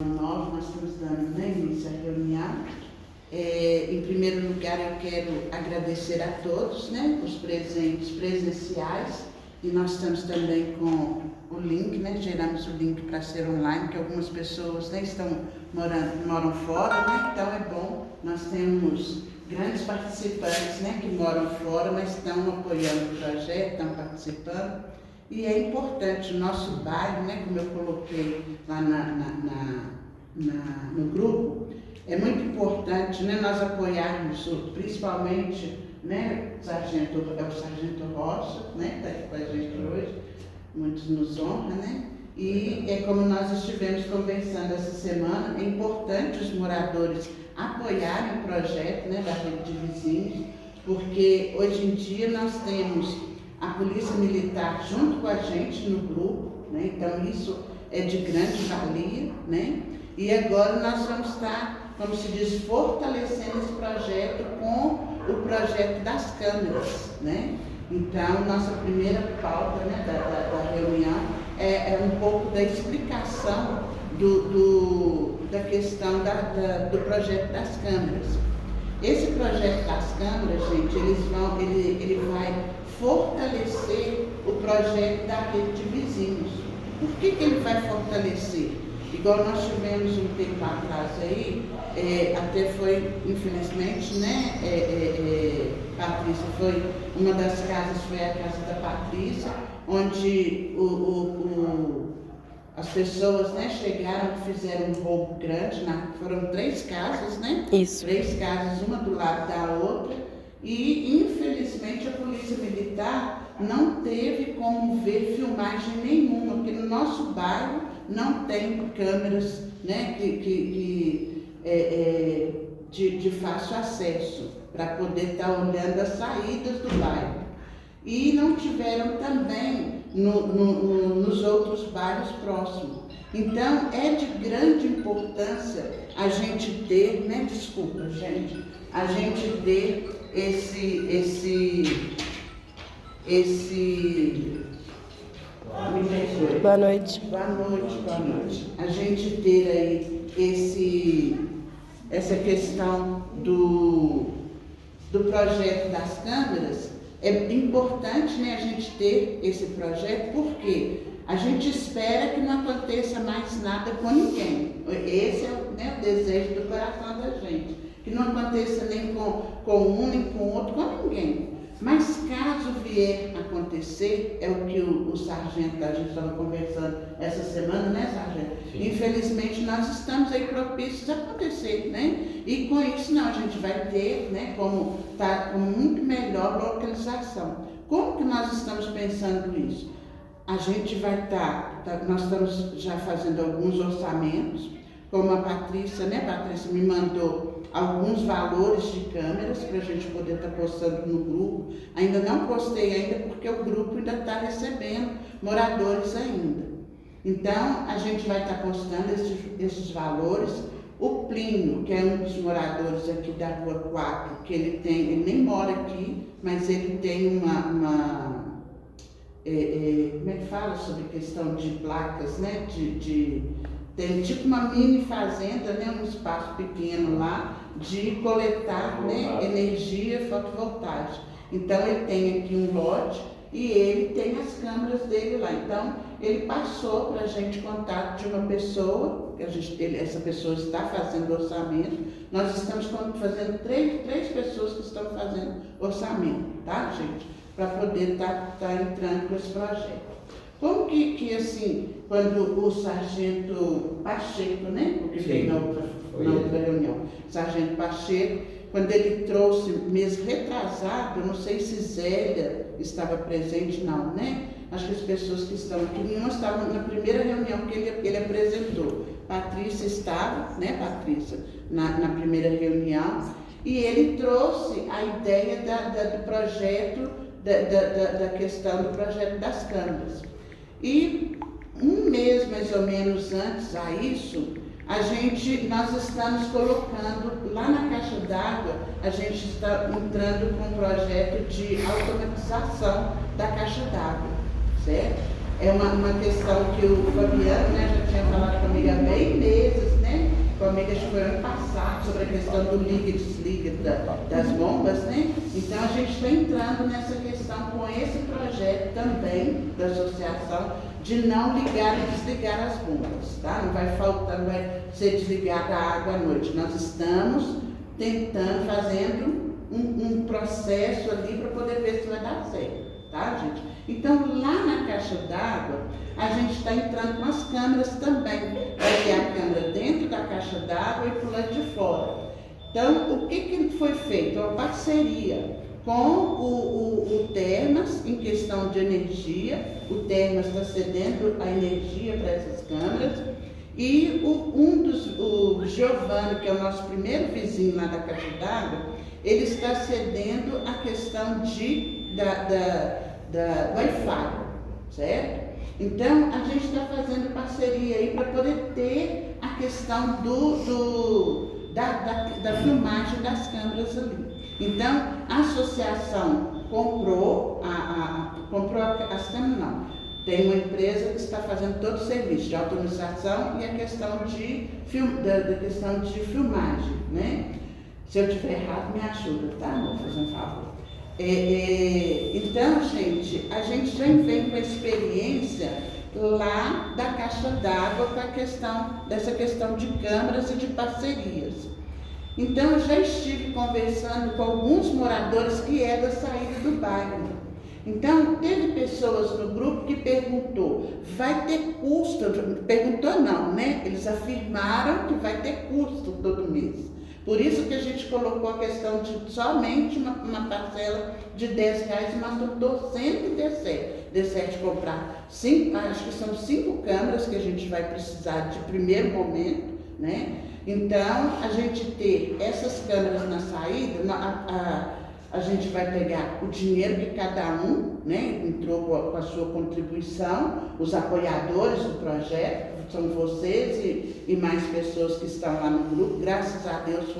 Nós estamos dando, né, início à reunião. Em primeiro lugar, eu quero agradecer a todos, né, os presentes presenciais, e nós estamos também com o link, né, geramos o link para ser online, que algumas pessoas, né, moram fora, né, então é bom, nós temos grandes participantes, né, que moram fora, mas estão apoiando o projeto, estão participando. E é importante o nosso bairro, né, como eu coloquei lá no grupo, é muito importante, né, nós apoiarmos principalmente, né, o Sargento Rocha, né, que está aqui com a gente hoje, muitos nos honra, né? E é como nós estivemos conversando essa semana, é importante os moradores apoiarem o projeto, né, da rede de vizinhos, porque hoje em dia nós temos a Polícia Militar junto com a gente no grupo, né? Então isso é de grande valia, né? E agora nós vamos estar, como se diz, fortalecendo esse projeto com o projeto das câmeras, né? Então, nossa primeira pauta, né, da reunião é um pouco da explicação da questão do projeto das câmeras. Esse projeto das câmeras, gente, ele vai fortalecer o projeto da rede de vizinhos. Por que ele vai fortalecer? Igual nós tivemos um tempo atrás aí, até foi, infelizmente, né, Patrícia, foi uma das casas, foi a casa da Patrícia, onde as pessoas, né, chegaram e fizeram um roubo grande, foram 3 casas, né? Isso. 3 casas, uma do lado da outra, e infelizmente a Polícia Militar não teve como ver filmagem nenhuma, porque no nosso bairro não tem câmeras, né, de fácil acesso, para poder estar olhando as saídas do bairro. E não tiveram também nos outros bairros próximos. Então, é de grande importância a gente ter, né, desculpa, gente, a gente ter Boa noite. Boa noite. A gente ter aí essa questão do projeto das câmeras, é importante, né, a gente ter esse projeto, porque a gente espera que não aconteça mais nada com ninguém. Esse é, né, o desejo do coração da gente. Que não aconteça nem com um, nem com o outro, com ninguém. Mas caso vier acontecer, é o que o sargento, a gente estava conversando essa semana, né, sargento? Sim. Infelizmente nós estamos aí propícios a acontecer, né? E com isso não, a gente vai ter, né, como tá com muito melhor localização. Como que nós estamos pensando isso? A gente vai nós estamos já fazendo alguns orçamentos, como a Patrícia, né, Patrícia me mandou alguns valores de câmeras para a gente poder estar postando no grupo. Ainda não postei ainda porque o grupo ainda está recebendo moradores ainda. Então, a gente vai estar postando esses valores. O Plínio, que é um dos moradores aqui da Rua 4, que ele nem mora aqui, mas ele tem como é que fala sobre questão de placas, né, tem tipo uma mini fazenda, né, um espaço pequeno lá, de coletar, né, energia fotovoltaica. Então ele tem aqui um lote e ele tem as câmeras dele lá. Então ele passou para a gente contato de uma pessoa, essa pessoa está fazendo orçamento. Nós estamos fazendo três pessoas que estão fazendo orçamento, tá, gente? Para poder estar entrando com esse projeto. Como que assim, quando o sargento Pacheco, né, porque veio na outra reunião, o sargento Pacheco, quando ele trouxe, mês retrasado, eu não sei se Zélia estava presente, não, né? Acho que as pessoas que estão aqui, nenhuma estavam na primeira reunião que ele apresentou. Patrícia estava, né, Patrícia, na primeira reunião, e ele trouxe a ideia do projeto, da questão do projeto das câmeras. E um mês mais ou menos antes a isso, nós estamos colocando lá na caixa d'água, a gente está entrando com um projeto de automatização da caixa d'água, certo? É uma questão que o Fabiano, né, já tinha falado comigo há bem meses, feita, acho que foi ano passado, sobre a questão do liga e desliga das bombas, né? Então a gente está entrando nessa questão com esse projeto também da associação de não ligar e desligar as bombas, tá? Não vai faltar, não vai ser desligada a água à noite. Nós estamos tentando, fazendo um processo ali para poder ver se vai dar certo, tá, gente? Então, lá na caixa d'água, a gente está entrando com as câmeras também. Vai ter a câmera dentro da caixa d'água e pro lado de fora. Então, o que foi feito? Uma parceria com o Termas, em questão de energia. O Termas está cedendo a energia para essas câmeras. E o Giovanni, que é o nosso primeiro vizinho lá da caixa d'água, ele está cedendo a questão da Wi-Fi, certo? Então, a gente está fazendo parceria aí para poder ter a questão da filmagem das câmeras ali. Então, a associação comprou as câmeras, não. Tem uma empresa que está fazendo todo o serviço de automatização e a questão da questão de filmagem, né? Se eu estiver errado, me ajuda, tá? Vou fazer um favor. Então, gente, a gente já vem com a experiência lá da caixa d'água com dessa questão de câmeras e de parcerias. Então, eu já estive conversando com alguns moradores que é da saída do bairro. Então, teve pessoas no grupo que perguntou, vai ter custo? Perguntou não, né? Eles afirmaram que vai ter custo todo mês. Por isso que a gente colocou a questão de somente uma parcela de R$10, mas eu estou sempre de comprar. Acho que são 5 câmeras que a gente vai precisar de primeiro momento, né? Então, a gente ter essas câmeras na saída, a gente vai pegar o dinheiro que cada um, né, entrou com a sua contribuição, os apoiadores do projeto, são vocês e mais pessoas que estão lá no grupo. Graças a Deus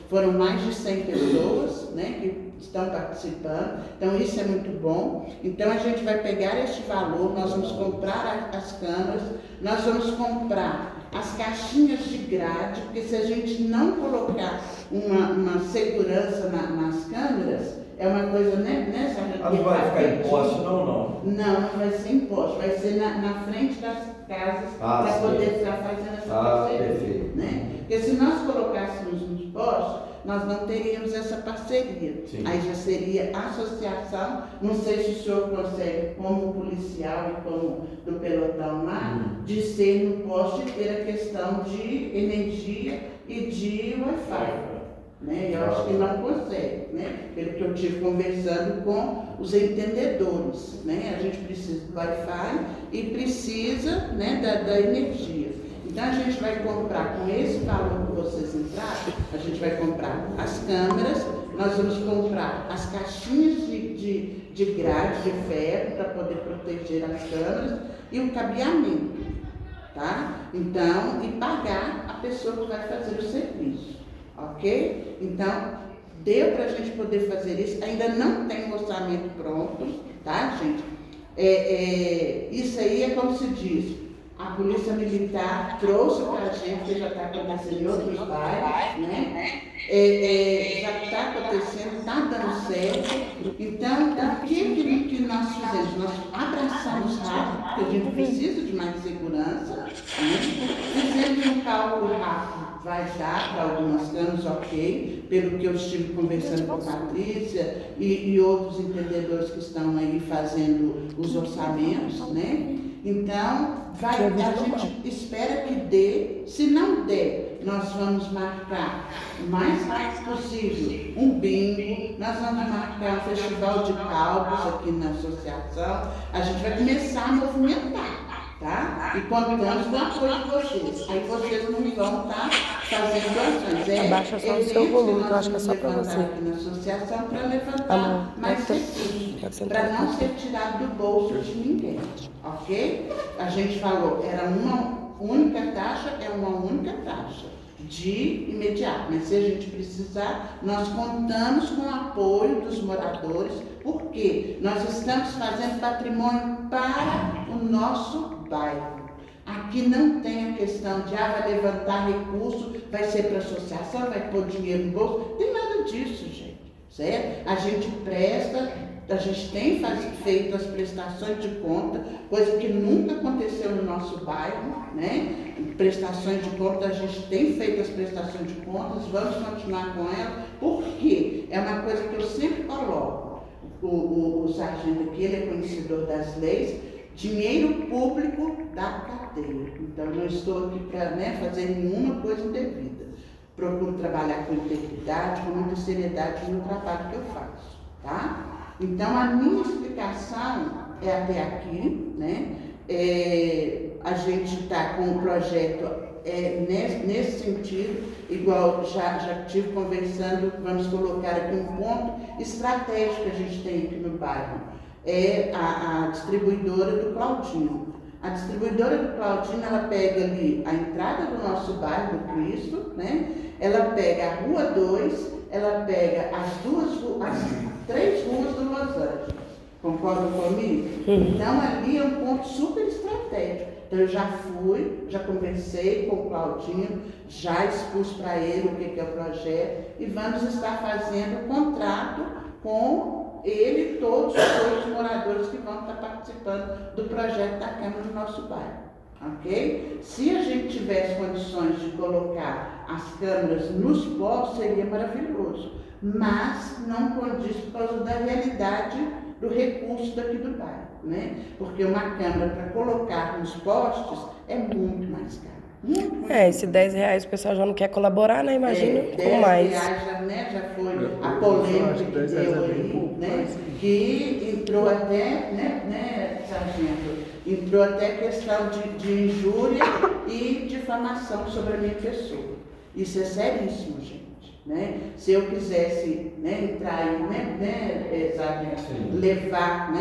foram mais de 100 pessoas, né, que estão participando. Então isso é muito bom. Então a gente vai pegar este valor, nós vamos comprar as câmeras, nós vamos comprar as caixinhas de grade, porque se a gente não colocar uma segurança nas câmeras, é uma coisa, né, Sandra? Não vai ficar em poste, não? Não, não vai ser em poste, vai ser na frente das casas para poder estar fazendo essa parceria. Né? Porque se nós colocássemos nos postes, nós não teríamos essa parceria. Sim. Aí já seria associação, não sei se o senhor consegue, como policial e como do pelotão lá, de ser no poste e ter a questão de energia e de Wi-Fi. Né? Eu acho que não consegue, né? Pelo que eu estive conversando com os entendedores, né? A gente precisa do Wi-Fi e precisa, né, da energia. Então a gente vai comprar, com esse valor que vocês entraram, a gente vai comprar as câmeras, nós vamos comprar as caixinhas de grade de ferro para poder proteger as câmeras e o cabeamento, tá? Então, e pagar a pessoa que vai fazer o serviço. Ok? Então, deu para a gente poder fazer isso. Ainda não tem um orçamento pronto, tá, gente? Isso aí é como se diz, a Polícia Militar trouxe para a gente, que já está acontecendo em outros bairros, né? Já está acontecendo, está dando certo. Então, o que nós fizemos? Nós abraçamos rápido, porque a gente precisa de mais segurança, né? Fizemos um cálculo rápido. Vai dar para algumas câmeras, ok, pelo que eu estive conversando com a Patrícia e outros entendedores que estão aí fazendo os orçamentos, né? Então, a gente espera que dê. Se não der, nós vamos marcar o mais rápido possível um bingo, nós vamos marcar um festival de caldos aqui na associação. A gente vai começar a movimentar. Tá? E contamos com o apoio de vocês. Aí vocês não vão estar fazendo doações. Abaixa só o seu volume, que eu acho que é só para você. Aqui na associação para levantar mais recursos, para não ser tirado do bolso de ninguém. Ok? A gente falou, era uma única taxa, é uma única taxa de imediato, mas se a gente precisar, nós contamos com o apoio dos moradores, porque nós estamos fazendo patrimônio para o nosso bairro. Aqui não tem a questão de vai levantar recurso, vai ser para associação, vai pôr dinheiro no bolso. Não tem nada disso, gente. Certo? A gente presta, a gente tem feito as prestações de conta, coisa que nunca aconteceu no nosso bairro, né? Prestações de conta, a gente tem feito as prestações de contas, vamos continuar com ela, porque é uma coisa que eu sempre coloco. O sargento aqui, ele é conhecedor das leis, dinheiro público da cadeia. Então, não estou aqui para fazer nenhuma coisa indevida. Procuro trabalhar com integridade, com muita seriedade no trabalho que eu faço, tá? Então, a minha explicação é até aqui, né? A gente está com um projeto nesse sentido, igual já estive conversando, vamos colocar aqui um ponto estratégico que a gente tem aqui no bairro, é a distribuidora do Claudinho. A distribuidora do Claudinho, ela pega ali a entrada do nosso bairro do Cristo, né? Ela pega a Rua 2, ela pega as 3 ruas do Los Angeles. Concordam comigo? Então, ali é um ponto super estratégico. Então, eu já conversei com o Claudinho, já expus para ele o que é o projeto e vamos estar fazendo contrato com ele e todos os moradores que vão estar participando do projeto da Câmara do nosso bairro. Ok? Se a gente tivesse condições de colocar as câmeras nos postos, seria maravilhoso. Mas não condiz por causa da realidade do recurso daqui do bairro, né? Porque uma câmera para colocar nos postes é muito mais caro. Muito esse R$10 o pessoal já não quer colaborar, né? Imagina com mais. R$10 já foi a polêmica que deu aí, né? Que entrou até, né, sargento? Entrou até questão de injúria e difamação sobre a minha pessoa. Isso é seríssimo, gente. Né? Se eu quisesse entrar e levar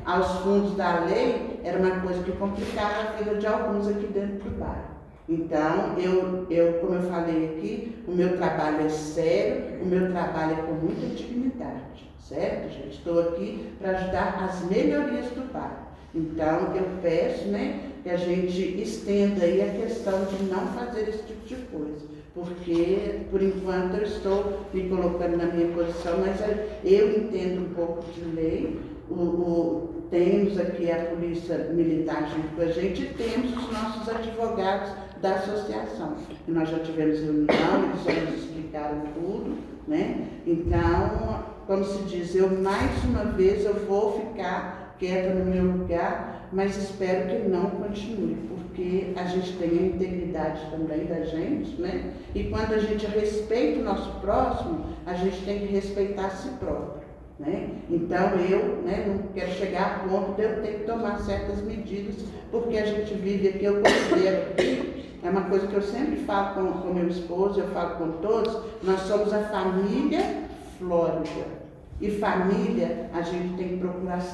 aos fundos da lei, era uma coisa que complicava a vida de alguns aqui dentro do bairro. Então, como eu falei aqui, o meu trabalho é sério, o meu trabalho é com muita dignidade, certo, gente? Estou aqui para ajudar as melhorias do bairro. Então, eu peço que a gente estenda aí a questão de não fazer esse tipo de coisa. Porque, por enquanto, eu estou me colocando na minha posição, mas eu entendo um pouco de lei. Temos aqui a Polícia Militar junto com a gente e temos os nossos advogados da associação. E nós já tivemos reunião, eles já nos explicaram tudo, né? Então, como se diz, mais uma vez eu vou ficar quieta no meu lugar, mas espero que não continue, porque a gente tem a integridade também da gente, né? E quando a gente respeita o nosso próximo, a gente tem que respeitar a si próprio, né? Então eu não quero chegar a ponto de eu ter que tomar certas medidas, porque a gente vive aqui, eu considero, é uma coisa que eu sempre falo com meu esposo, eu falo com todos, nós somos a família Flórida. E família, a gente tem que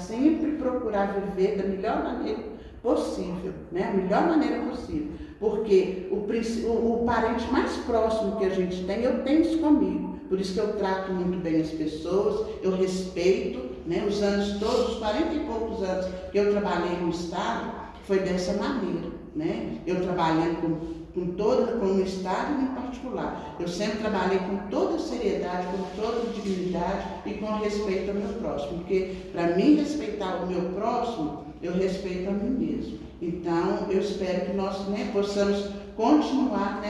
sempre procurar viver da melhor maneira possível, né? A melhor maneira possível. Porque o parente mais próximo que a gente tem, eu tenho isso comigo. Por isso que eu trato muito bem as pessoas, eu respeito, os anos todos, os 40 e poucos anos que eu trabalhei no Estado, foi dessa maneira, né? Eu trabalhando com o Estado em particular. Eu sempre trabalhei com toda seriedade, com toda dignidade e com respeito ao meu próximo. Porque para mim respeitar o meu próximo, eu respeito a mim mesmo. Então, eu espero que nós possamos continuar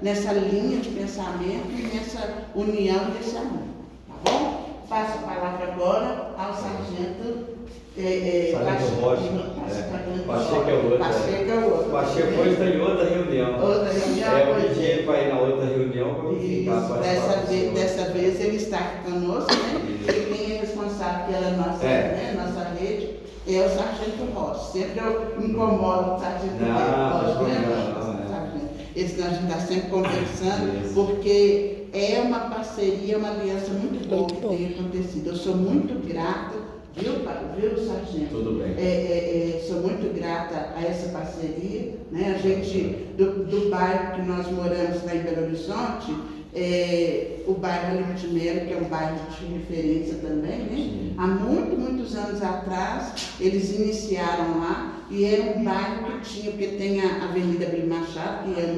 nessa linha de pensamento e nessa união desse amor. Tá bom? Passo a palavra agora ao sargento Sargento Rocha. Pacheco é o outro. Pacheco hoje está em outra reunião. Eu pedi ele para ir na outra reunião para ficar para dessa vez ele está conosco, né? E quem é responsável pela nossa rede é o sargento Rocha. Sempre eu me incomodo com o sargento Rocha. Esse a gente está sempre conversando, porque é uma parceria, uma aliança muito boa que tem acontecido. Eu sou muito grata, viu, sargento? Tudo bem. Sou muito grata a essa parceria, né? A gente, do bairro que nós moramos lá em Belo Horizonte, O bairro Olímpio de Melo, que é um bairro de referência também, né? Sim. Há muitos anos atrás, eles iniciaram lá, e era um bairro que tinha, porque tem a Avenida Bem Machado, que é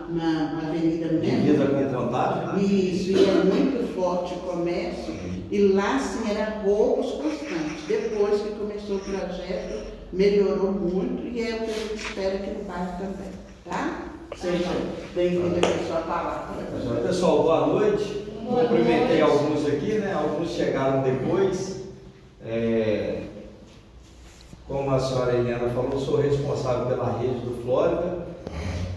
uma avenida mesmo. Divisa com Contagem, né? Isso, e é muito forte o comércio, e lá sim era roubos constantes. Depois que começou o projeto, melhorou muito, e é o que a gente espera aqui no bairro também, tá? Seja bem-vindo aqui a sua palavra. Pessoal, boa noite. Cumprimentei alguns aqui, né? Alguns chegaram depois. Como a senhora Helena falou, sou responsável pela rede do Flórida.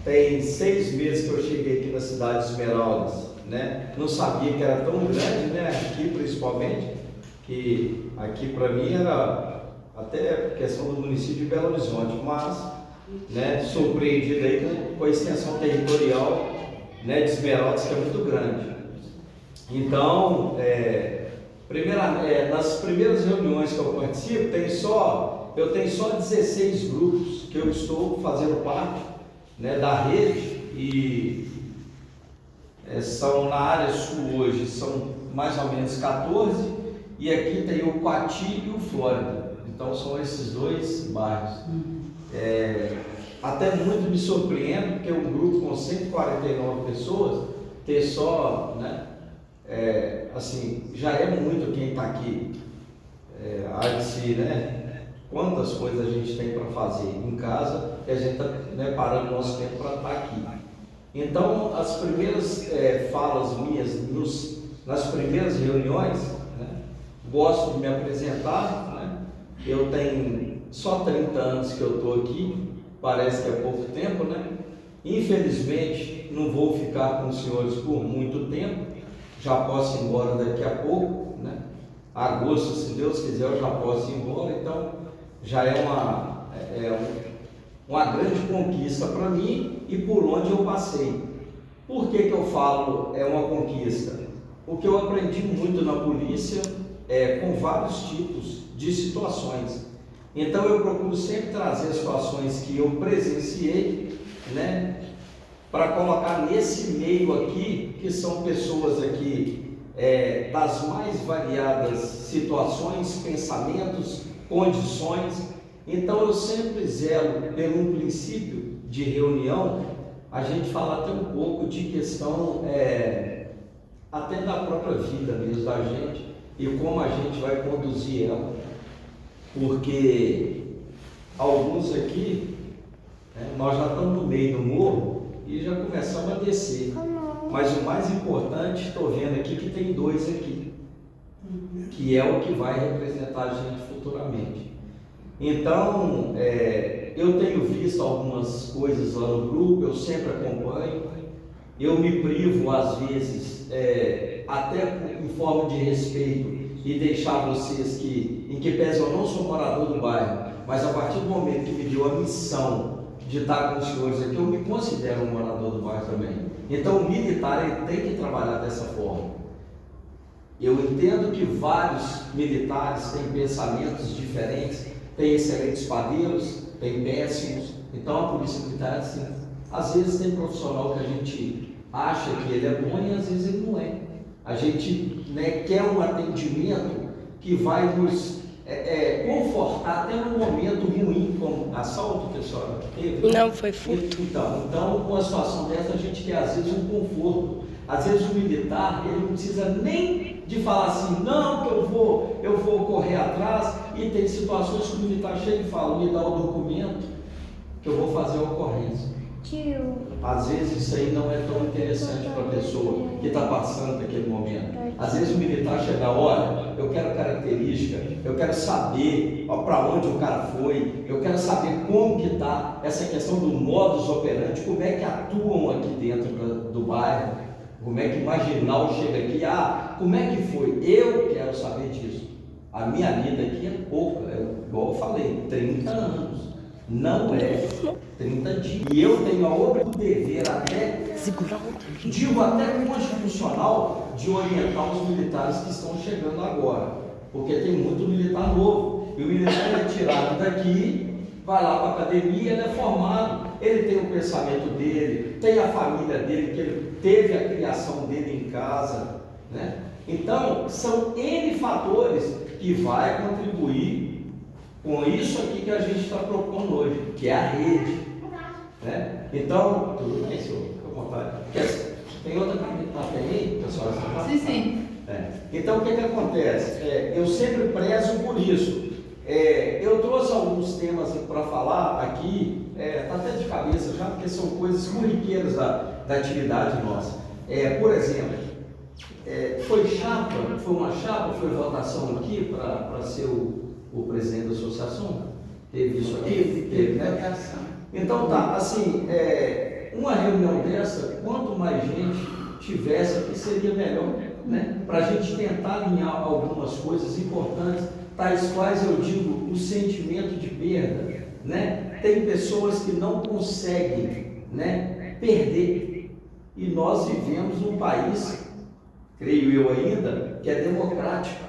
Tem 6 meses que eu cheguei aqui na cidade de Esmeraldas, né? Não sabia que era tão grande, né? Aqui principalmente, que aqui para mim era até questão do município de Belo Horizonte, mas, né, surpreendido aí com a extensão territorial, né, de Esmeraldas, que é muito grande. Então, nas primeiras reuniões que eu participo, eu tenho só 16 grupos que eu estou fazendo parte, né, da rede, e são na área sul hoje, são mais ou menos 14, e aqui tem o Coati e o Flórida. Então são esses 2 bairros. Até muito me surpreende, porque um grupo com 149 pessoas ter só, né, assim, já é muito quem está aqui. Né? Quantas coisas a gente tem para fazer em casa, e a gente está, né, parando o nosso tempo para estar aqui. Então, as primeiras falas minhas nas primeiras reuniões, né, gosto de me apresentar, né? Eu tenho só 30 anos que eu estou aqui, parece que é pouco tempo, né? Infelizmente, não vou ficar com os senhores por muito tempo, já posso ir embora daqui a pouco, né? Agosto, se Deus quiser, eu já posso ir embora, então já é uma grande conquista para mim e por onde eu passei. Por que eu falo uma conquista? Porque eu aprendi muito na polícia com vários tipos de situações. Então eu procuro sempre trazer situações que eu presenciei, né, para colocar nesse meio aqui, que são pessoas aqui das mais variadas situações, pensamentos, condições. Então eu sempre zelo pelo princípio de reunião, a gente fala até um pouco de questão até da própria vida mesmo da gente e como a gente vai conduzir ela, porque alguns aqui, nós já estamos no meio do morro e já começamos a descer, mas o mais importante, estou vendo aqui que tem 2 aqui, que é o que vai representar a gente futuramente. Então, eu tenho visto algumas coisas lá no grupo, eu sempre acompanho, eu me privo às vezes, até em forma de respeito, e deixar vocês em que pese eu não sou morador do bairro, mas a partir do momento que me deu a missão de estar com os senhores aqui, eu me considero um morador do bairro também. Então o militar ele tem que trabalhar dessa forma. Eu entendo que vários militares têm pensamentos diferentes, tem excelentes padeiros, tem péssimos. Então a polícia militar é assim. Às vezes tem profissional que a gente acha que ele é bom e às vezes ele não é. A gente, né, quer um atendimento que vai nos confortar até num momento ruim, como assalto que a senhora teve. Não, foi furto. Então, com uma situação dessa, a gente quer às vezes um conforto. Às vezes o militar, ele não precisa nem de falar assim, não, que eu vou correr atrás, e tem situações que o militar chega e fala, me dá o documento que eu vou fazer a ocorrência. Às vezes isso aí não é tão interessante para a pessoa que está passando naquele momento. Às vezes o militar chega, olha, eu quero característica, eu quero saber para onde o cara foi, eu quero saber como que está essa questão do modus operandi, como é que atuam aqui dentro do bairro, como é que marginal chega aqui, como é que foi? Eu quero saber disso. A minha vida aqui é pouca, igual eu falei, 30 anos. Não é 30 dias. E eu tenho o dever até, digo até constitucional, de orientar os militares que estão chegando agora. Porque tem muito militar novo. E o militar é tirado daqui, vai lá para a academia, ele é formado. ele tem o pensamento dele, tem a família dele, que ele teve a criação dele em casa, né? Então, são N fatores que vai contribuir com isso aqui que a gente está propondo hoje, que é a rede, né? Então, tudo bem, senhor? Fica à vontade. Tem outra candidatura aí, pessoal? Sim. Então, o que acontece? Eu sempre prezo por isso. Eu trouxe alguns temas para falar aqui, está até de cabeça já, porque são coisas corriqueiras da atividade nossa. Por exemplo, foi uma chapa, foi votação aqui para ser o presidente da associação? Teve isso aqui? Teve, né? votação. Então tá, assim, uma reunião dessa, quanto mais gente tivesse aqui, seria melhor, né? Para a gente tentar alinhar algumas coisas importantes, tais quais eu digo, o sentimento de perda, né? Tem pessoas que não conseguem, né, perder, e nós vivemos num país, creio eu ainda, que é democrático.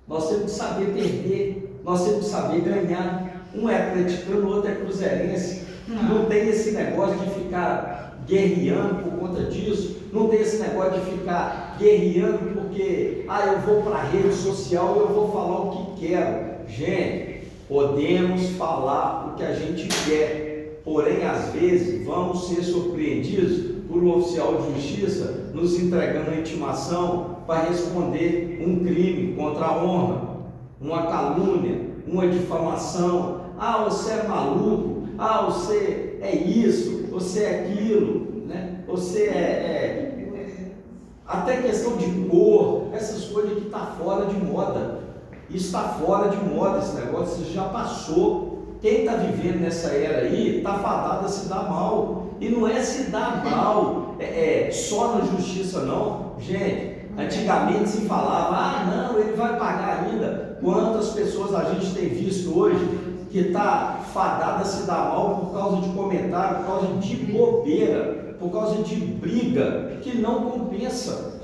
Nós temos que saber perder, nós temos que saber ganhar. Um é atleticano, o outro é cruzeirense. Não tem esse negócio de ficar guerreando por conta disso, não tem esse negócio de ficar guerreando porque eu vou para a rede social e eu vou falar o que quero. Gente, podemos falar o que a gente quer, porém às vezes vamos ser surpreendidos por um oficial de justiça nos entregando a intimação para responder um crime contra a honra, uma calúnia, uma difamação. Você é maluco, você é isso, você é aquilo, né? Você até questão de cor, essas coisas que está fora de moda. Isso está fora de moda, esse negócio, isso já passou. Quem está vivendo nessa era aí está fadado a se dar mal. E não é se dar mal só na justiça, não. Gente, antigamente se falava, não, ele vai pagar ainda. Quantas pessoas a gente tem visto hoje que está fadada a se dar mal por causa de comentário, por causa de bobeira, por causa de briga, que não compensa.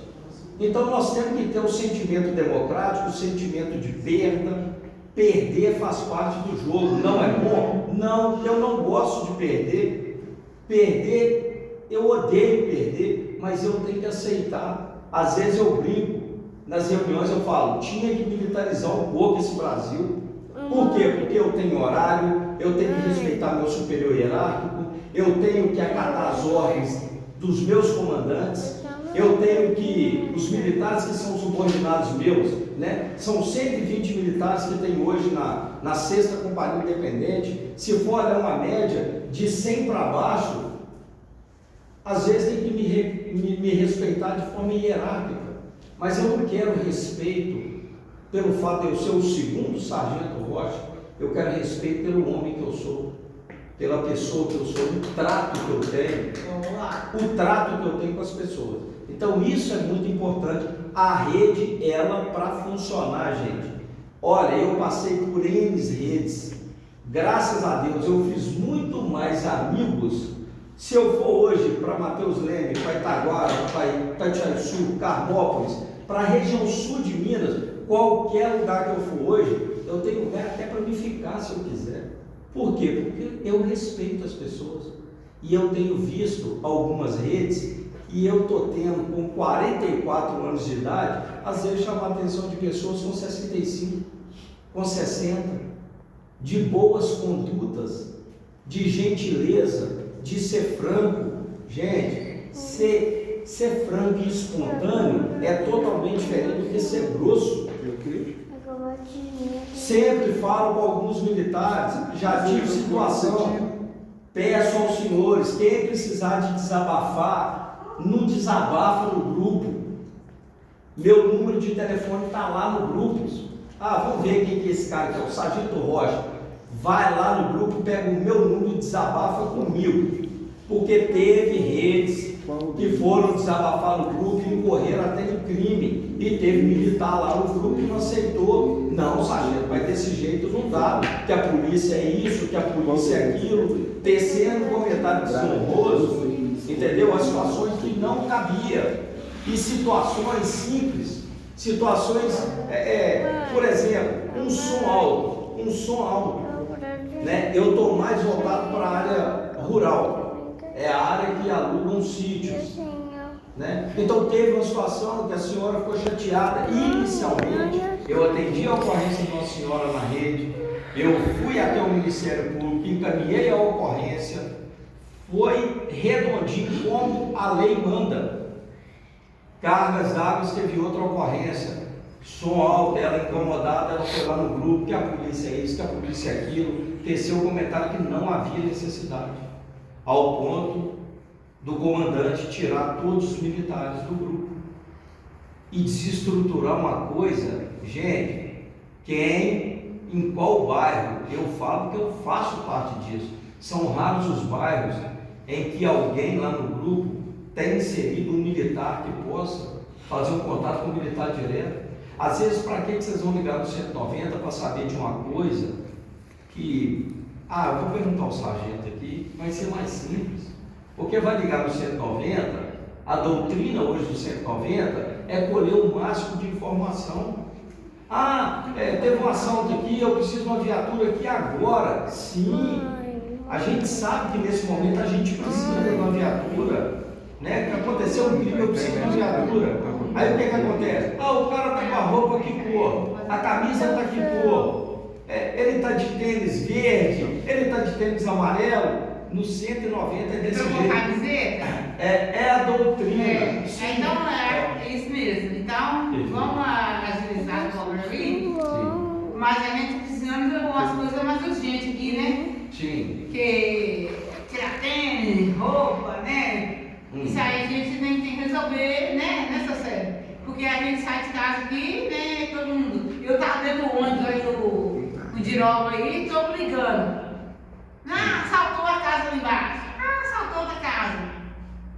Então nós temos que ter um sentimento democrático, um sentimento de perda. Perder faz parte do jogo. Não é bom? Não, eu não gosto de perder. Perder, eu odeio perder, mas eu tenho que aceitar. Às vezes eu brinco, nas reuniões eu falo, tinha que militarizar um pouco esse Brasil. Por quê? Porque eu tenho horário, eu tenho que respeitar meu superior hierárquico, eu tenho que acatar as ordens dos meus comandantes, eu tenho que, os militares que são subordinados meus, né? São 120 militares que tem hoje na 6ª Companhia Independente. Se for olhar uma média de 100 para baixo, às vezes tem que me respeitar de forma hierárquica, mas eu não quero respeito pelo fato de eu ser o 2º sargento Rocha, eu quero respeito pelo homem que eu sou, pela pessoa que eu sou, o trato que eu tenho, o trato que eu tenho com as pessoas. Então isso é muito importante. A rede, ela para funcionar, gente. Olha, eu passei por N redes, graças a Deus eu fiz muito mais amigos. Se eu for hoje para Mateus Leme, para Itaguara, para Itaiçu, Carmópolis, para a região sul de Minas, qualquer lugar que eu for hoje, eu tenho lugar até para me ficar se eu quiser. Por quê? Porque eu respeito as pessoas. E eu tenho visto algumas redes, e eu estou tendo com 44 anos de idade, às vezes chamar a atenção de pessoas com 65, com 60, de boas condutas, de gentileza, de ser franco. Gente, ser franco e espontâneo é totalmente diferente do que ser grosso. Sempre falo com alguns militares, já tive situação, peço aos senhores, quem precisar de desabafar, não desabafa no grupo. Meu número de telefone está lá no grupo. Vamos ver quem que é esse cara que é o Sargento Rocha. Vai lá no grupo, pega o meu número e desabafa comigo. Porque teve redes que foram desabafar no grupo e incorreram até em crime. E teve militar lá no grupo que não aceitou. Não, sargento, mas desse jeito não dá. Que a polícia é isso, que a polícia é aquilo. Tecendo comentário desonroso, entendeu? As situações que não cabia. E situações simples. Situações, por exemplo, um som alto. Né? Eu estou mais voltado para a área rural, é a área que alugam sítios, né? Então teve uma situação que a senhora ficou chateada. Inicialmente, eu atendi a ocorrência de uma senhora na rede, eu fui até o Ministério Público, encaminhei a ocorrência, foi redondinho como a lei manda. Cargas d'água, teve outra ocorrência, som alto, ela incomodada, ela foi lá no grupo, que a polícia é isso, que a polícia é aquilo, teceu o comentário que não havia necessidade, ao ponto do comandante tirar todos os militares do grupo e desestruturar uma coisa. Gente, em qual bairro, eu falo que eu faço parte disso, são raros os bairros em que alguém lá no grupo tem inserido um militar que possa fazer um contato com o militar direto. Às vezes, para que vocês vão ligar no 190 para saber de uma coisa que, eu vou perguntar ao sargento aqui, vai ser mais simples, porque vai ligar no 190, a doutrina hoje do 190 é colher o máximo de informação. Teve um assalto aqui, eu preciso de uma viatura aqui agora. Sim, a gente sabe que nesse momento a gente precisa de uma viatura, né? Que aconteceu um crime, eu preciso de uma viatura. Aí o que acontece? O cara está com a roupa que cor, a camisa está que cor, ele está de tênis verde, ele está de tênis amarelo. No 190 é desse jeito. Camiseta? É a doutrina. Então é isso mesmo. Então, vamos agilizar o problema ali. Mas a gente precisando de algumas coisas mais urgentes aqui, né? Sim. Que tirar tênis, roupa, né? Isso aí a gente tem que resolver, né, Célia? Porque a gente sai de casa aqui, né, todo mundo. Eu tava dentro do ônibus aí no Diroba aí, tô ligando. Saltou a casa ali embaixo. Saltou outra casa.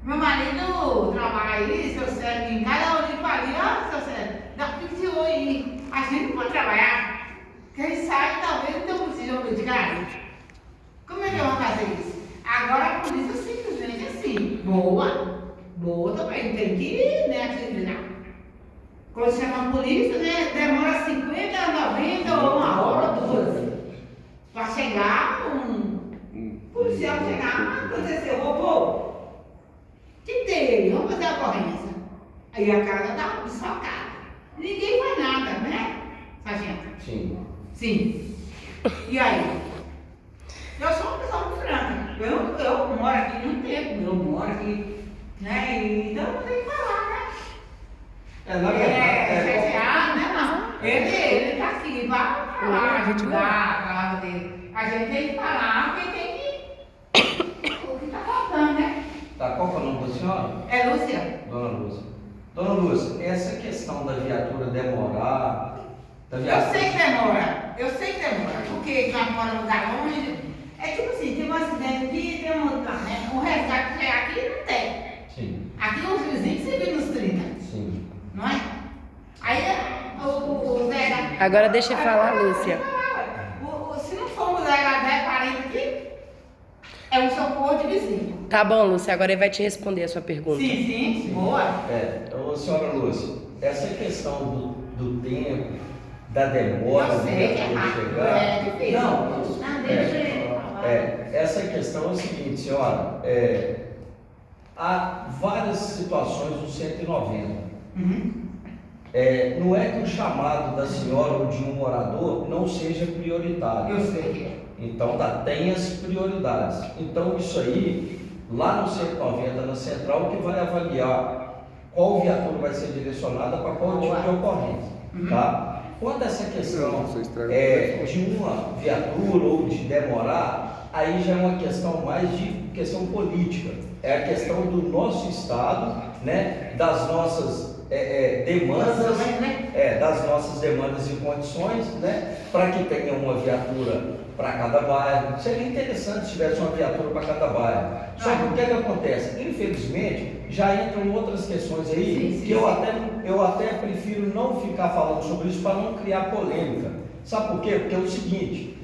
Meu marido trabalha aí, seu Sérgio, em casa, eu digo ali, seu Sérgio, dá pediu aí. A gente não pode trabalhar. Quem sai, talvez não precisa de casa. Como é que eu vou fazer isso? Agora a polícia simplesmente assim, boa também, tem que, né, agilizar. Quando chama a polícia, né, demora 50, 90 ou uma hora ou duas. Para chegar, policial chegar, aconteceu, roubou. Que tem? Vamos fazer a ocorrência. Aí a casa está desfalcada. Ninguém faz nada, né, sargento? Sim. Sim. E aí? Eu sou uma pessoa muito franca. Eu moro aqui muito tempo, eu moro aqui, né? Então eu tenho que falar, né? Na verdade. Chateado, né? Não. Ele tá aqui para falar, ajudar a palavra dele. A gente tem que falar, porque tem que. O que tá faltando, né? Qual que é o nome da senhora? É Lúcia. Dona Lúcia. Dona Lúcia, essa questão da viatura demorar. Eu sei que demora, porque lá mora no lugar longe. É tipo assim, tem um acidente aqui, tem um outro lá, né? O resgate que é aqui não tem. Sim. Aqui os vizinhos se vê nos 30. Sim. Não é? Aí o Zé. Agora deixa eu falar, Lúcia. Se não for o Zé 40 aqui, é um socorro de vizinho. Tá bom, Lúcia, agora ele vai te responder a sua pergunta. Sim, boa. Senhora Lúcia, essa questão do tempo, da demora, Eu sei que é rápido, chegar. é difícil. Não, deixa ele falar. essa questão é o seguinte, senhora, há várias situações no 190. Não é que o chamado da senhora ou de um morador não seja prioritário. Eu sei que é. Então tem as prioridades. Então isso aí, lá no 190, na central, que vai avaliar qual viatura vai ser direcionada para qual tipo de ocorrência. Tá? Quando essa questão de uma viatura ou de demorar, aí já é uma questão mais de questão política. É a questão do nosso Estado, né, das nossas demandas, das nossas demandas e condições, né, para que tenha uma viatura para cada bairro. Seria interessante se tivesse uma viatura para cada bairro. Só que o que acontece? Infelizmente, já entram outras questões aí que eu até prefiro não ficar falando sobre isso para não criar polêmica. Sabe por quê? Porque é o seguinte,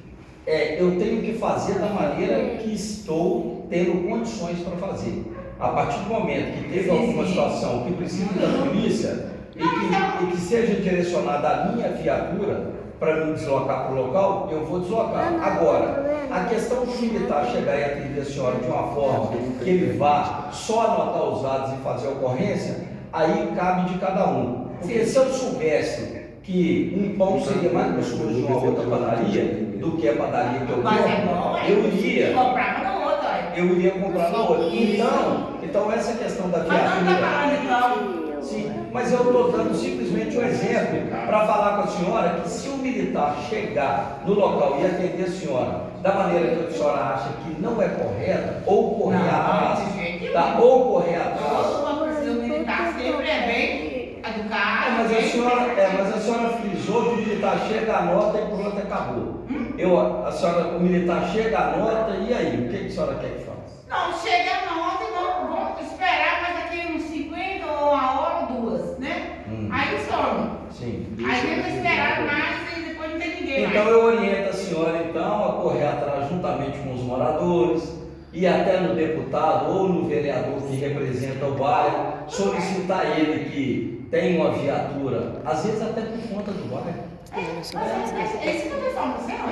eu tenho que fazer da maneira que estou tendo condições para fazer. A partir do momento que teve alguma situação que precisa da polícia e que seja direcionada à minha viatura, para me deslocar para o local, eu vou deslocar. Agora, a questão do militar chegar e atender a senhora de uma forma que ele vá só anotar os dados e fazer a ocorrência, aí cabe de cada um. Porque se eu soubesse que um pão seria mais gostoso de uma outra padaria do que a padaria que eu Mas é como, bom, eu iria. Comprava no outro, olha. Eu iria comprar no outro. Então essa questão da Mas não está viatura. falando igual. Sim, mas eu estou dando simplesmente um exemplo para falar com a senhora que se o militar chegar no local e atender a senhora da maneira que a senhora acha que não é correta, ou correr atrás, tá? Ou correr atrás. O militar sempre é bem educado. Mas a senhora frisou que o militar chega, anota e pronto, acabou. O militar chega, anota, e aí? O que a senhora quer que faça? Não, chega na hora e vamos esperar mais daqui uns 50 ou uma hora ou duas, né? Aí some. Sim. Aí tenta esperar mais e depois não tem ninguém Então mais. eu oriento a senhora então a correr atrás juntamente com os moradores e até no deputado ou no vereador que representa o bairro, solicitar ele que tem uma viatura, às vezes até por conta do bairro. É isso que eu tô falando, você não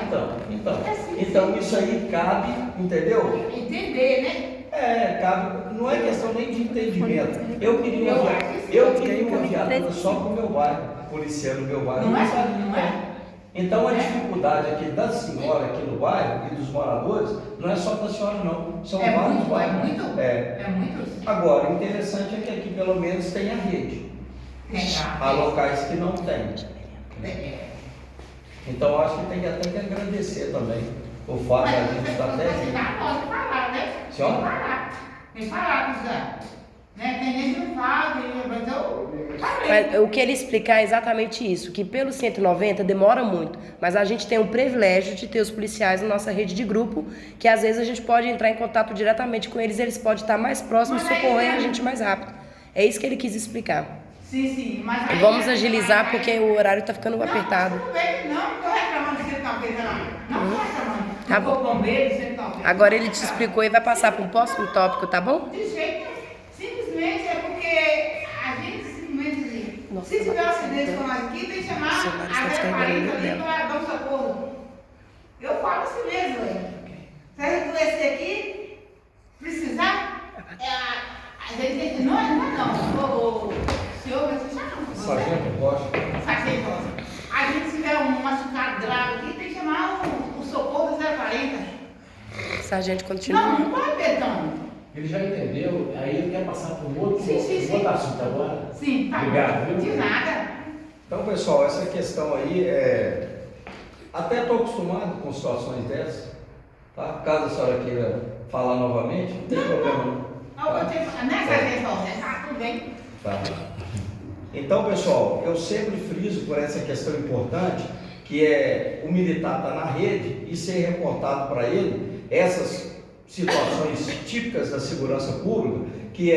Então isso aí cabe, entendeu? entender, né? Cabe, não é questão nem de entendimento. Eu queria uma viatura só para o meu bairro, policiando o meu bairro. Não é? Então a dificuldade aqui da senhora aqui no bairro e dos moradores não é só da senhora não, são vários bairros. É muito. Agora, o interessante é que aqui pelo menos tem a rede. Há locais que não tem. Então eu acho que tem até que agradecer também o fato da gente estar até aqui. Pode falar, né? Senhora? Tem falar, né? Tem gente que não fala, mas eu falei. Mas o que ele explicar é exatamente isso, que pelo 190 demora muito, mas a gente tem o privilégio de ter os policiais na nossa rede de grupo, que às vezes a gente pode entrar em contato diretamente com eles podem estar mais próximos e socorrer a gente mais rápido. É isso que ele quis explicar. Sim, mas aí, Vamos agilizar porque o horário está ficando apertado. Tudo bem, não estou reclamando de 190, não. Não estou reclamando. Tá bom. Bombeiro, 190. Agora ele te explicou e vai passar para um próximo tópico, tá bom? De jeito, simplesmente é porque a gente simplesmente, se tiver um acidente como aqui, tem que chamar a 040 ali para dar um socorro. Eu falo assim mesmo, se a gente adoecer aqui, precisar, a gente tem que, não, o senhor vai se chamar. Sargento Rocha. Sargento Rocha. A gente se tiver um machucado grave aqui, tem que chamar o socorro do 040. Sargento, continua. Não pode ver, então. Ele já entendeu, aí ele quer passar para um outro Sim. outro assunto agora. Sim, tá. Obrigado, viu? De nada. Então, pessoal, essa questão aí até estou acostumado com situações dessas, tá? Caso a senhora queira falar novamente, não tem problema não. Nessa questão, tá tudo bem. Tá. Então, pessoal, eu sempre friso por essa questão importante, que é o militar estar na rede e ser reportado para ele essas situações típicas da segurança pública, que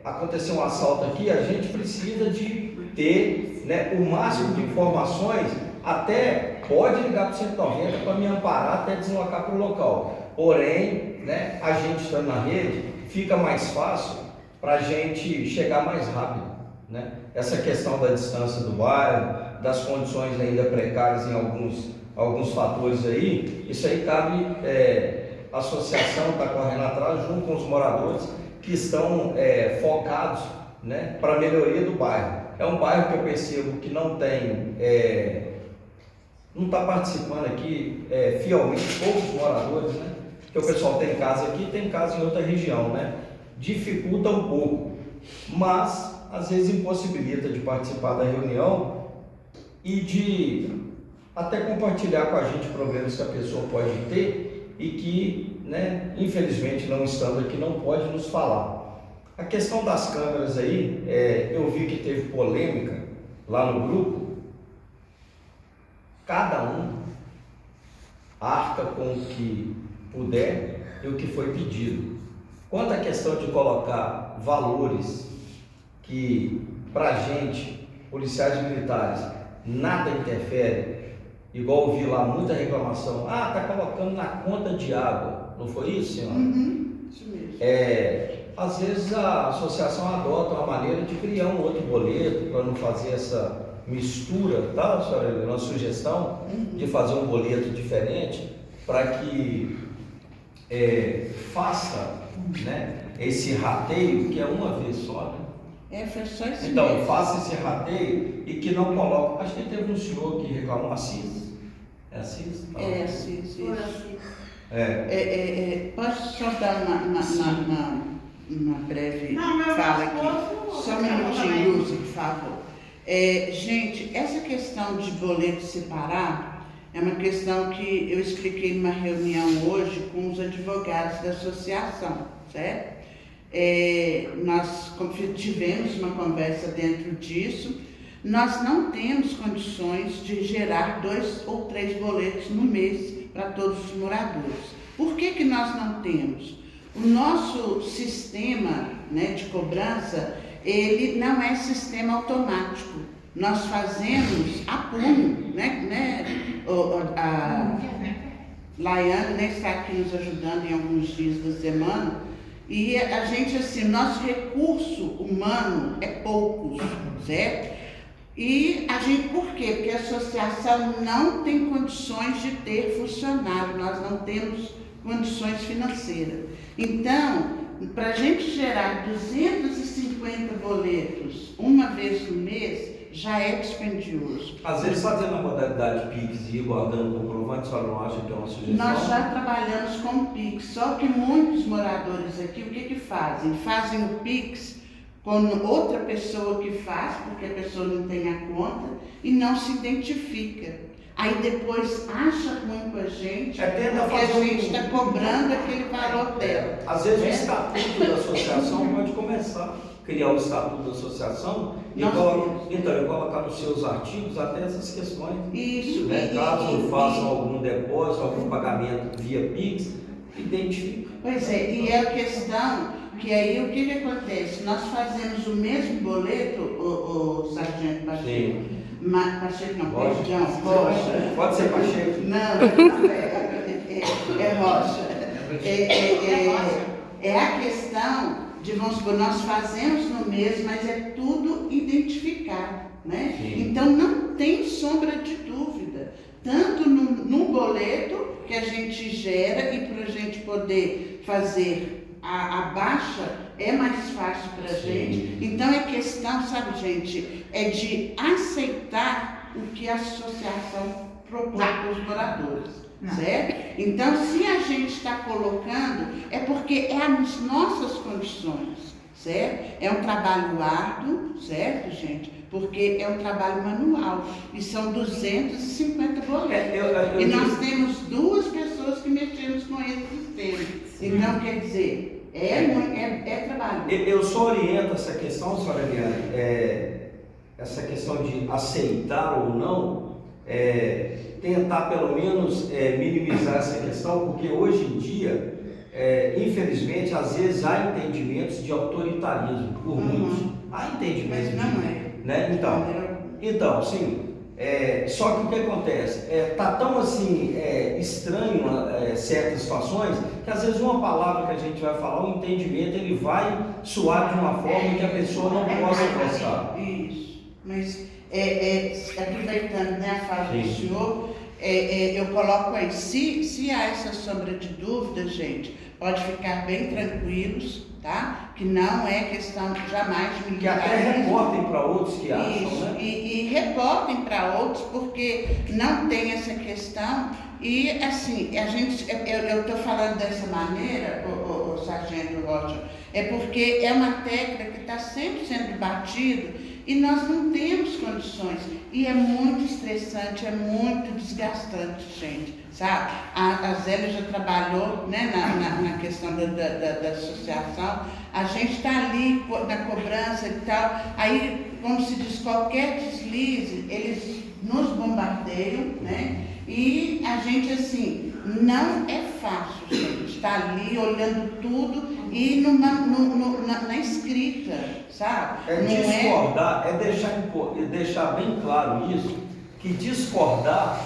acontecer um assalto aqui, a gente precisa de ter, né, o máximo de informações, até pode ligar para o 190 para me amparar até deslocar para o local. Porém, né, a gente estando na rede, fica mais fácil para a gente chegar mais rápido, né? Essa questão da distância do bairro, das condições ainda precárias em alguns fatores aí, isso aí cabe a associação estar correndo atrás junto com os moradores que estão focados, né, para a melhoria do bairro. É um bairro que eu percebo que não tem, não está participando aqui fielmente poucos moradores, né? Porque o pessoal tem casa aqui, tem casa em outra região, né? Dificulta um pouco, mas às vezes impossibilita de participar da reunião e de até compartilhar com a gente problemas que a pessoa pode ter e que, né, infelizmente não estando aqui não pode nos falar. A questão das câmeras aí, eu vi que teve polêmica lá no grupo. Cada um arca com o que puder e o que foi pedido. Quanto à questão de colocar valores que para a gente, policiais militares, nada interfere, igual eu vi lá muita reclamação, está colocando na conta de água, não foi isso, senhora? Isso mesmo. às vezes a associação adota uma maneira de criar um outro boleto para não fazer essa mistura, tá, senhora? Uma sugestão de fazer um boleto diferente para que faça, né, esse rateio, que é uma vez só, né? Foi só esse Então, mês. faça esse rateio e que não coloque. Acho que teve um senhor que reclamou, Assis. É Assis? Não. Assis, isso. É. Posso só dar uma breve Não, meu fala aqui? esposo- Só um minutinho, Lúcia, por favor. Gente, essa questão de boleto separado é uma questão que eu expliquei numa reunião hoje com os advogados da associação, certo? Nós tivemos uma conversa dentro disso. Nós não temos condições de gerar 2 ou 3 boletos no mês para todos os moradores. Por que nós não temos? O nosso sistema, né, de cobrança, ele não é sistema automático. Nós fazemos a punho, né? A Laiane, né, está aqui nos ajudando em alguns dias da semana. E a gente, assim, nosso recurso humano é pouco, certo? E a gente, por quê? Porque a associação não tem condições de ter funcionário, nós não temos condições financeiras. Então, para a gente gerar 250 boletos uma vez no mês, já é dispendioso. Às vezes fazendo a modalidade PIX e guardando o comprovante, só não acha que é uma sugestão? Nós já trabalhamos com o PIX, só que muitos moradores aqui, o que fazem? Fazem o PIX com outra pessoa que faz, porque a pessoa não tem a conta, e não se identifica. Aí depois acha ruim com a gente, porque a gente está cobrando aquele valor dela. Às vezes o estatuto da associação pode começar a criar o estatuto da associação e colocar nos seus artigos até essas questões. Isso. Né? Caso façam algum depósito, algum pagamento via PIX, identifica. Pois é, e é a questão que aí o que acontece? Nós fazemos o mesmo boleto, o sargento Pacheco. Pacheco não, perdão, Rocha. Pode ser Pacheco. Não, é Rocha. É a questão de, vamos supor, nós fazemos no mês, mas é tudo identificado, né? Sim. Então não tem sombra de dúvida, tanto no boleto que a gente gera e para a gente poder fazer a baixa é mais fácil para a gente. Então é questão, sabe, gente, é de aceitar o que a associação propõe para os moradores, certo? Então, se a gente está colocando, é porque é as nossas condições, certo? É um trabalho árduo, certo, gente? Porque é um trabalho manual e são 250 boletos. E nós temos 2 pessoas que mexemos com esse sistema. Então, quer dizer, é trabalho. Eu só oriento essa questão, senhora Eliane, essa questão de aceitar ou não, tentar pelo menos minimizar essa questão, porque hoje em dia, infelizmente, às vezes há entendimentos de autoritarismo por muitos. Há entendimentos. Mas não é. Né? Então, sim. Só que o que acontece? Tá tão assim estranho certas situações que às vezes uma palavra que a gente vai falar, o entendimento ele vai soar de uma forma que a pessoa não possa gostar. Isso. Mas aproveitando, né, a fala do senhor, eu coloco aí, se há essa sombra de dúvida, gente, pode ficar bem tranquilos, tá? Que não é questão jamais de Que até reportem para outros que acham, isso, né? E reportem para outros, porque não tem essa questão. E assim, eu estou falando dessa maneira, o sargento Rocha, é porque é uma técnica que está sempre sendo debatida e nós não temos condições. E é muito estressante, é muito desgastante, gente, sabe? A Zélia já trabalhou, né, na questão da associação. A gente está ali na cobrança e tal, aí, como se diz, qualquer deslize, eles nos bombardeiam, né? E a gente, assim, não é fácil, gente, estar ali olhando tudo e na escrita, sabe? Discordar, deixar bem claro isso, que discordar